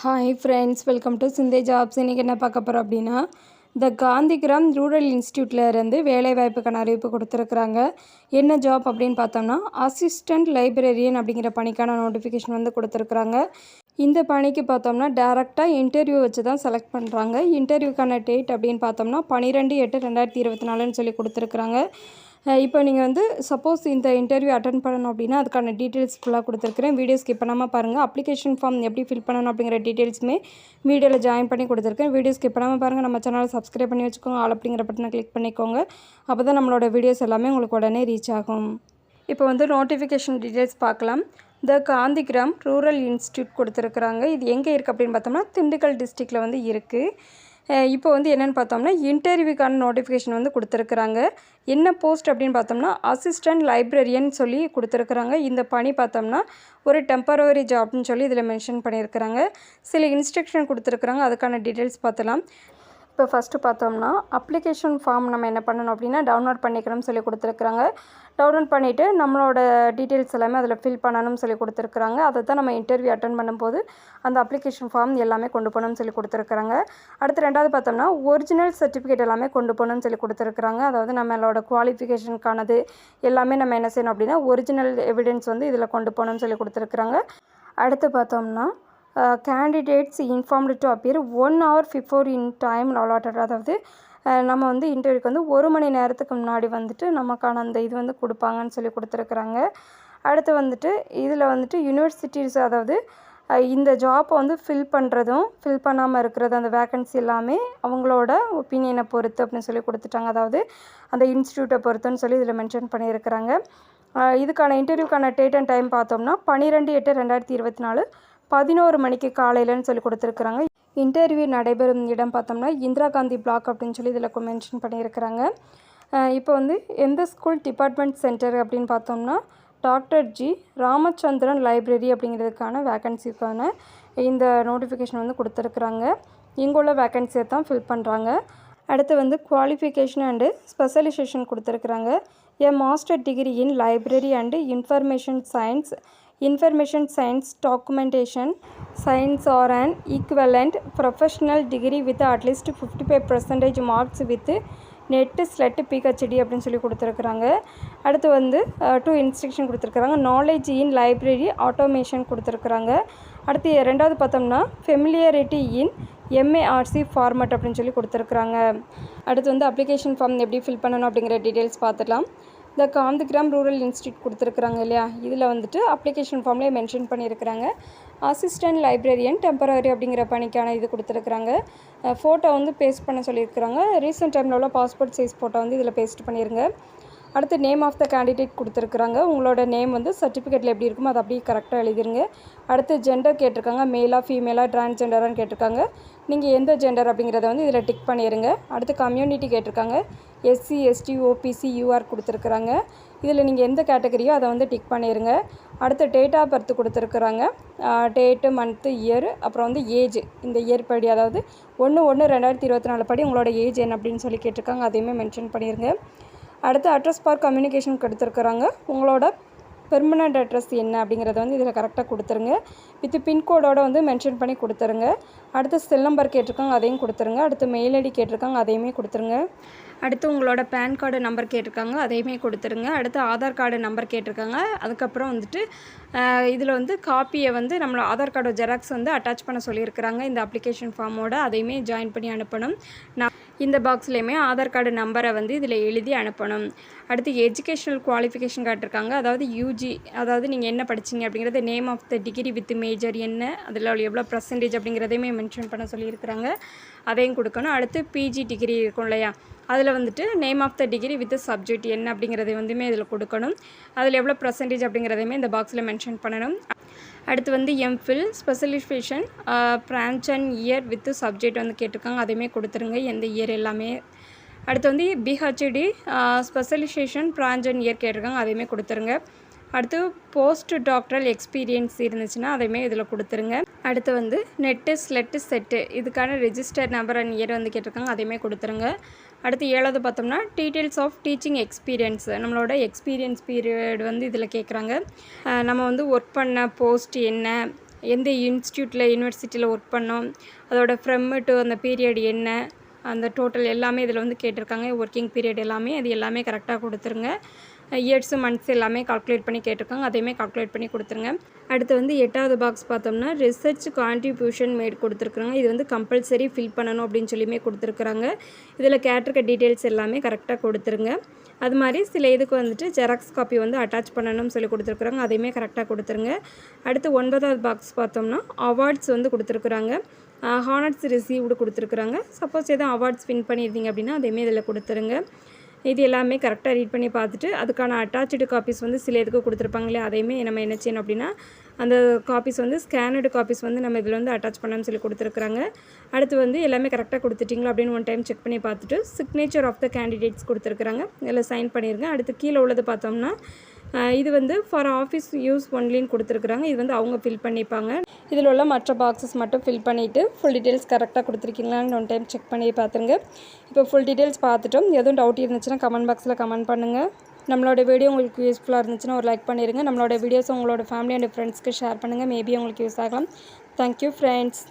Hi friends, welcome to Shinde jobs. இன்றைக்கி என்ன பார்க்க போகிறோம் அப்படின்னா, த காந்திகிராம் ரூரல் இன்ஸ்டியூட்டில் இருந்து வேலைவாய்ப்புக்கான அறிவிப்பு கொடுத்துருக்குறாங்க. என்ன ஜாப் அப்படின்னு பார்த்தோம்னா, அசிஸ்டண்ட் லைப்ரரியன் அப்படிங்கிற பணிக்கான நோட்டிஃபிகேஷன் வந்து கொடுத்துருக்குறாங்க. இந்த பணிக்கு பார்த்தோம்னா டேரெக்டாக இன்டர்வியூ வச்சு தான் செலக்ட் பண்ணுறாங்க. இன்டர்வியூக்கான டேட் அப்படின்னு பார்த்தோம்னா 12/8/2024 சொல்லி கொடுத்துருக்குறாங்க. இப்போ நீங்கள் வந்து சப்போஸ் இந்த இன்டர்வியூ அட்டன் பண்ணணும் அப்படின்னா அதுக்கான டீட்டெயில்ஸ் ஃபுல்லாக கொடுத்துருக்குறேன். வீடியோ ஸ்கிப் பண்ணாமல் பாருங்கள். அப்ளிகேஷன் ஃபார்ம் எப்படி ஃபில் பண்ணணும் அப்படிங்கிற டீட்டெயில்ஸுமே வீடியோவில் ஜாயின் பண்ணி கொடுத்துருக்கேன். வீடியோ ஸ்கிப் பண்ணாமல் பாருங்கள். நம்ம சேனலை சப்ஸ்கிரைப் பண்ணி வச்சுக்கோங்க. ஆல் அப்படிங்கிற பட்டனை கிளிக் பண்ணிக்கோங்க. அப்போ தான் நம்மளோட வீடியோஸ் எல்லாமே உங்களுக்கு உடனே ரீச் ஆகும். இப்போ வந்து நோட்டிஃபிகேஷன் டீட்டெயில்ஸ் பார்க்கலாம். த காந்திகிராம் ரூரல் இன்ஸ்டியூட் கொடுத்துருக்குறாங்க. இது எங்கே இருக்குது அப்படின்னு பார்த்தோம்னா திண்டுக்கல் டிஸ்ட்ரிக்டில் வந்து இருக்குது. இப்போ வந்து என்னென்னு பார்த்தோம்னா இன்டர்வியூக்கான நோட்டிஃபிகேஷன் வந்து கொடுத்துருக்குறாங்க. என்ன போஸ்ட் அப்படின்னு பார்த்தோம்னா அசிஸ்டண்ட் லைப்ரரியன் சொல்லி கொடுத்துருக்குறாங்க. இந்த பணி பார்த்தோம்னா ஒரு டெம்பரவரி ஜாப்னு சொல்லி இதில் மென்ஷன் பண்ணியிருக்கிறாங்க. சில இன்ஸ்ட்ரக்ஷன் கொடுத்துருக்குறாங்க. அதுக்கான டீட்டெயில்ஸ் பார்த்தலாம். இப்போ ஃபஸ்ட்டு பார்த்தோம்னா அப்ளிகேஷன் ஃபார்ம் நம்ம என்ன பண்ணணும் அப்படின்னா டவுன்லோட் பண்ணிக்கணும்னு சொல்லி கொடுத்துருக்குறாங்க. டவுன்லோட் பண்ணிவிட்டு நம்மளோட டீட்டெயில்ஸ் எல்லாமே அதில் ஃபில் பண்ணணும்னு சொல்லி கொடுத்துருக்குறாங்க. அதை தான் நம்ம இன்டர்வியூ அட்டன் பண்ணும்போது அந்த அப்ளிகேஷன் ஃபார்ம் எல்லாமே கொண்டு போகணும்னு சொல்லி கொடுத்துருக்குறாங்க. அடுத்து ரெண்டாவது பார்த்தோம்னா ஒரிஜினல் சர்டிஃபிகேட் எல்லாமே கொண்டு போகணும்னு சொல்லி கொடுத்துருக்குறாங்க. அதாவது நம்மளோட குவாலிஃபிகேஷனுக்கானது எல்லாமே நம்ம என்ன செய்யணும் அப்படின்னா ஒரிஜினல் எவிடன்ஸ் வந்து இதில் கொண்டு போகணும்னு சொல்லி கொடுத்துருக்குறாங்க. அடுத்து பார்த்தோம்னா candidates informed to appear 1 hour before in time allotted. அதாவது நம்ம வந்து இன்டர்வியூக்கு வந்து 1 மணி நேரத்துக்கு முன்னாடி வந்துட்டு நமக்கான அந்த இது வந்து கொடுப்பாங்கன்னு சொல்லி கொடுத்துருக்குறாங்க. அடுத்து வந்துட்டு இதில் வந்துட்டு யூனிவர்சிட்டிஸ், அதாவது இந்த ஜாப்பை வந்து ஃபில் பண்ணுறதும் ஃபில் பண்ணாமல் இருக்கிறது அந்த வேக்கன்சி எல்லாமே அவங்களோட ஒப்பீனியனை பொறுத்து அப்படின்னு சொல்லி கொடுத்துட்டாங்க. அதாவது அந்த இன்ஸ்டியூட்டை பொறுத்துன்னு சொல்லி இதில் மென்ஷன் பண்ணியிருக்கிறாங்க. இதுக்கான இன்டர்வியூக்கான டேட் அண்ட் டைம் பார்த்தோம்னா 12/8/2024 11 மணிக்கு காலையிலன்னு சொல்லி கொடுத்துருக்குறாங்க. இன்டர்வியூ நடைபெறும் இடம் பார்த்தோம்னா இந்திரா காந்தி பிளாக் அப்படின்னு சொல்லி இதில் மென்ஷன் பண்ணியிருக்கிறாங்க. இப்போ வந்து எந்த ஸ்கூல் டிபார்ட்மெண்ட் சென்டர் அப்படின்னு பார்த்தோம்னா டாக்டர் ஜி ராமச்சந்திரன் லைப்ரரி அப்படிங்கிறதுக்கான வேக்கன்சிக்கான இந்த நோட்டிஃபிகேஷன் வந்து கொடுத்துருக்குறாங்க. இங்குள்ள வேக்கன்சியை தான் ஃபில் பண்ணுறாங்க. அடுத்து வந்து குவாலிஃபிகேஷன் அண்டு ஸ்பெஷலைசேஷன் கொடுத்துருக்குறாங்க. A master degree in library and information science documentation science or an equivalent professional degree with at least 55% marks with net SLET PhD அப்படின்னு சொல்லி கொடுத்துருக்குறாங்க. அடுத்து வந்து 2 இன்ஸ்ட்ரக்ஷன் கொடுத்துருக்குறாங்க. நாலேஜ் இன் லைப்ரரி ஆட்டோமேஷன் கொடுத்துருக்குறாங்க. அடுத்து ரெண்டாவது பார்த்தோம்னா ஃபெமிலியரிட்டி இன் எம்ஏஆர்சி ஃபார்மட் அப்படின்னு சொல்லி கொடுத்துருக்குறாங்க. அடுத்து வந்து அப்ளிகேஷன் ஃபார்ம் எப்படி ஃபில் பண்ணணும் அப்படிங்கிற டீட்டெயில்ஸ் பார்த்துக்கலாம். இந்த காந்திகிராம் ரூரல் இன்ஸ்டியூட் கொடுத்துருக்குறாங்க இல்லையா, இதில் வந்துட்டு அப்ளிகேஷன் ஃபார்ம்லேயே மென்ஷன் பண்ணியிருக்கிறாங்க. அசிஸ்டன்ட் லைப்ரரியன் டெம்பரரி அப்படிங்கிற பணிக்கான இது கொடுத்துருக்குறாங்க. ஃபோட்டோ வந்து பேஸ்ட் பண்ண சொல்லியிருக்கிறாங்க. ரீசெண்ட் டைமில் உள்ள பாஸ்போர்ட் சைஸ் ஃபோட்டோ வந்து இதில் பேஸ்ட் பண்ணிடுங்க. அடுத்து நேம் ஆஃப் த கேண்டிடேட் கொடுத்துருக்குறாங்க. உங்களோட நேம் வந்து சர்டிஃபிகேட்டில் எப்படி இருக்குமோ அதை அப்படியே கரெக்டாக எழுதிருங்க. அடுத்து ஜெண்டர் கேட்டிருக்காங்க. மேலா ஃபீமேலா டிரான்ஸ்ஜெண்டரான்னு கேட்டிருக்காங்க. நீங்கள் எந்த ஜெண்டர் அப்படிங்கிறத வந்து இதில் டிக் பண்ணிடுங்க. அடுத்து கம்யூனிட்டி கேட்டிருக்காங்க. எஸ்சி எஸ்டி ஓபிசி யூஆர் கொடுத்துருக்குறாங்க. இதில் நீங்கள் எந்த கேட்டகரியோ அதை வந்து டிக் பண்ணிடுங்க. அடுத்து டேட் ஆஃப் பர்த் கொடுத்துருக்குறாங்க. டேட்டு, மந்த்து, இயர், அப்புறம் வந்து ஏஜ். இந்த இயர் படி, அதாவது 1/1/2024 படி உங்களோட ஏஜ் என்ன அப்படின்னு சொல்லி கேட்டிருக்காங்க. அதையுமே மென்ஷன் பண்ணிடுங்க. அடுத்து அட்ரஸ் ஃபார் கம்யூனிகேஷன் கொடுத்துருக்குறாங்க. உங்களோட பெர்மனண்ட் அட்ரஸ் என்ன அப்படிங்கிறத வந்து இதில் கரெக்டாக கொடுத்துருங்க. வித் பின்கோடோடு வந்து மென்ஷன் பண்ணி கொடுத்துருங்க. அடுத்து செல் நம்பர் கேட்டிருக்காங்க, அதையும் கொடுத்துருங்க. அடுத்து மெயில் ஐடி கேட்டிருக்காங்க, அதையுமே கொடுத்துருங்க. அடுத்து உங்களோட பேன் கார்டு நம்பர் கேட்டிருக்காங்க, அதையுமே கொடுத்துருங்க. அடுத்து ஆதார் கார்டு நம்பர் கேட்டிருக்காங்க. அதுக்கப்புறம் வந்துட்டு இதில் வந்து காப்பியை வந்து நம்மளோட ஆதார் கார்டு ஜெராக்ஸ் வந்து அட்டாச் பண்ண சொல்லியிருக்கிறாங்க. இந்த அப்ளிகேஷன் ஃபார்மோட அதையுமே ஜாயின் பண்ணி அனுப்பணும். இந்த பாக்ஸ்லேயுமே ஆதார் கார்டு நம்பரை வந்து இதில் எழுதி அனுப்பணும். அடுத்து எஜுகேஷ்னல் குவாலிஃபிகேஷன் காட்டிருக்காங்க. அதாவது யூஜி, அதாவது நீங்கள் என்ன படிச்சிங்க அப்படிங்கிறது, name of the degree with major என்ன, அதில் எவ்வளோ பர்சன்டேஜ் அப்படிங்கிறதையுமே மென்ஷன் பண்ண சொல்லியிருக்கிறாங்க. அதையும் கொடுக்கணும். அடுத்து பிஜி டிகிரி இருக்கும் இல்லையா, அதில் வந்துட்டு name of the degree with subject என்ன அப்படிங்கிறத வந்துமே இதில் கொடுக்கணும். அதில் எவ்வளோ பர்சன்டேஜ் அப்படிங்கிறதையுமே இந்த பாக்ஸில் மென்ஷன் பண்ணணும். அடுத்து வந்து MPhil specialisation branch and year with subject வந்து கேட்டிருக்காங்க, அதையுமே கொடுத்துருங்க, எந்த இயர் எல்லாமே. அடுத்து வந்து PhD specialisation branch and year கேட்டிருக்காங்க, அதையுமே கொடுத்துருங்க. அடுத்து போஸ்ட் டாக்டரல் எக்ஸ்பீரியன்ஸ் இருந்துச்சுன்னா அதையுமே இதில் கொடுத்துருங்க. அடுத்து வந்து நெட்டு ஸ்லெட்டு செட்டு இதுக்கான ரெஜிஸ்டர் நம்பர் அண்ட் இயர் வந்து கேட்டிருக்காங்க, அதையுமே கொடுத்துருங்க. அடுத்து 7வது பார்த்தோம்னா டீட்டெயில்ஸ் ஆஃப் டீச்சிங் எக்ஸ்பீரியன்ஸ், நம்மளோட எக்ஸ்பீரியன்ஸ் பீரியட் வந்து இதில் கேட்குறாங்க. நம்ம வந்து ஒர்க் பண்ண போஸ்ட் என்ன, எந்த இன்ஸ்டியூட்டில் யூனிவர்சிட்டியில் ஒர்க் பண்ணோம், அதோட ஃப்ரம் டு அந்த பீரியட் என்ன, அந்த டோட்டல் எல்லாமே இதில் வந்து கேட்டிருக்காங்க. ஒர்க்கிங் பீரியட் எல்லாமே அது எல்லாமே கரெக்டாக கொடுத்துருங்க. இயர்ஸு மந்த்ஸ் எல்லாமே கால்குலேட் பண்ணி கேட்டிருக்காங்க. அதையுமே கால்குலேட் பண்ணி கொடுத்துருங்க. அடுத்து வந்து 8வது பாக்ஸ் பார்த்தோம்னா ரிசர்ச் கான்ட்ரிபியூஷன் மேட் கொடுத்துருக்குறாங்க. இது வந்து கம்பல்சரி ஃபில் பண்ணணும் அப்படின்னு சொல்லியுமே கொடுத்துருக்குறாங்க. இதில் கேட்டிருக்க டீட்டெயில்ஸ் எல்லாமே கரெக்டாக கொடுத்துருங்க. அது மாதிரி சில இதுக்கு வந்துட்டு ஜெராக்ஸ் காப்பி வந்து அட்டாச் பண்ணணும்னு சொல்லி கொடுத்துருக்குறாங்க. அதையுமே கரெக்டாக கொடுத்துருங்க. அடுத்து 9வது பாக்ஸ் பார்த்தோம்னா அவார்ட்ஸ் வந்து கொடுத்துருக்குறாங்க. ஹானர்ஸ் ரிசீவ்டு கொடுத்துருக்குறாங்க. சப்போஸ் எதுவும் அவார்ட்ஸ் வின் பண்ணியிருந்தீங்க அப்படின்னா அதையுமே இதில் கொடுத்துருங்க. இது எல்லாமே கரெக்டாக ரீட் பண்ணி பார்த்துட்டு அதுக்கான அட்டாச்சு காப்பீஸ் வந்து சில இதுக்கு கொடுத்துருப்பாங்க இல்லையா, அதையுமே நம்ம என்ன செய்யணும் அப்படின்னா அந்த காப்பீஸ் வந்து ஸ்கேனடு காப்பீஸ் வந்து நம்ம இதில் வந்து அட்டாச் பண்ணணும்னு சொல்லி கொடுத்துருக்குறாங்க. அடுத்து வந்து எல்லாமே கரெக்டாக கொடுத்துட்டிங்களா அப்படின்னு ஒன் டைம் செக் பண்ணி பார்த்துட்டு சிக்னேச்சர் ஆஃப் த கேண்டிடேட்ஸ் கொடுத்துருக்குறாங்க. இதில் சைன் பண்ணிடுங்க. அடுத்து கீழே உள்ளது பார்த்தோம்னா இது வந்து ஃபார் ஆஃபீஸ் யூஸ் ஒன்லின்னு கொடுத்துருக்குறாங்க. இது வந்து அவங்க ஃபில் பண்ணிப்பாங்க. இதில் உள்ள மற்ற பாக்ஸஸ் மட்டும் ஃபில் பண்ணிவிட்டு ஃபுல் டீட்டெயில்ஸ் கரெக்டாக கொடுத்துருக்கீங்களான்னு ஒன் டைம் செக் பண்ணி பார்த்துருங்க. இப்போ ஃபுல் டீட்டெயில்ஸ் பார்த்துட்டோம். எதுவும் டவுட் இருந்துச்சுன்னா கமெண்ட் பாக்ஸில் கமெண்ட் பண்ணுங்கள். நம்மளோட வீடியோ உங்களுக்கு யூஸ்ஃபுல்லாக இருந்துச்சுன்னா ஒரு லைக் பண்ணிடுங்க. நம்மளோட வீடியோஸ் உங்களோட ஃபேமிலி அண்ட் ஃப்ரெண்ட்ஸ்க்கு ஷேர் பண்ணுங்கள். மேபி உங்களுக்கு யூஸ் ஆகலாம். Thank you friends.